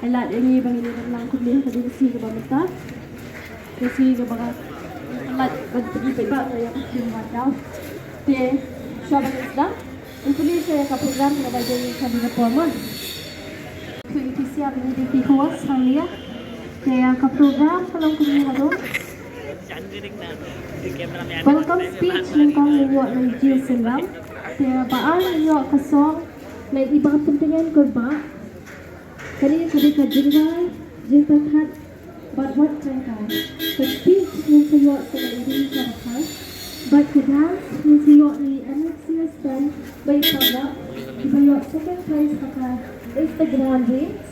Alat ini bagi dia lang kuliah tadi kasi ke bamata. Kasi ke baga alat pergi bebak saya buat dah. Dia siapa dah? Kuliah saya ke program ke bagi kami ke Portman. So itu siap ini di kuas saya. Dia ke program kalau kuliah tu. Welcome speech tentang New Nigeria Silam. Dia baal New kasong na ibang pentingan kurba. Kali ka jingay, jingpathat, badwat kangkay. Ka speech yung sayo sa naibig sa rakas. But ka dance yung sayo ni Alexius Ben by Pava. Ibayo second place ka Instagram games.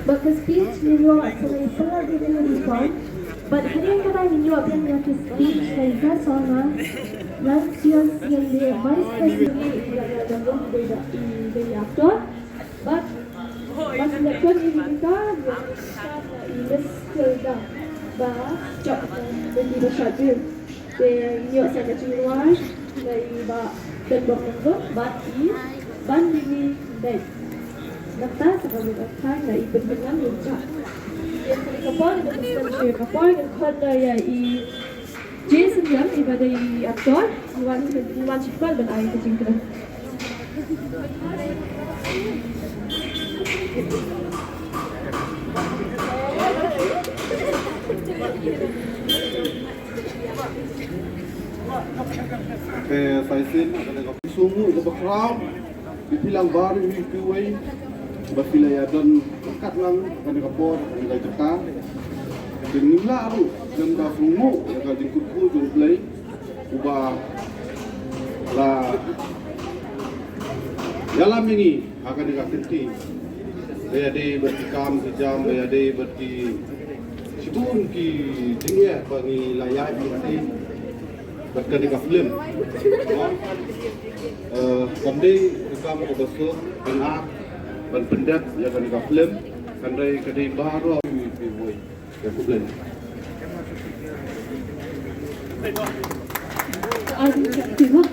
But the speech ninyo sa naipala din yung respond. But hari ka ba ninyo apyan yung speech na isa sa na Lancios yang dia vice president dalam dari aktor, but pas election ini kita invest kerja, bah job dari bersatu, dari New York saya keluar dari bah dan berminggu, but ban ini dari daftar sebagai daftar dari pendengar lucu. Yang kapal itu mesti kapal yang kena ya Jason Young ibadah aktor, Iwan Cikbal dan Ayu Kecingkran. Saya sin akan semua itu berkerap dibilang baru dipiwai berpilih dan dekat lang akan kapor akan dilakukan dengan lalu dan dah semua akan dikumpul jumlah ubah lah dalam ini akan dikasih dia ada bertikam sejam dia ada berti sebelum ki tinggal bagi layak ini berkan dekat film kami rekam ke besok benar dan pendat yang akan dekat film kadai baru yang film Tengok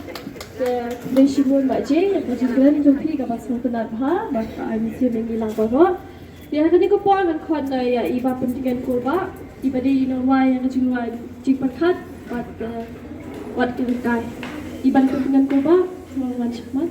Bersibun Mak J yang kejadian jompi ke pasal kenal ha maka mesti mengilang korok dia tadi ko por kan kon ya iba pentingan kurba iba di normal yang kecilwan cipakat wat wat kilikai iban pentingan kurba lawan cepat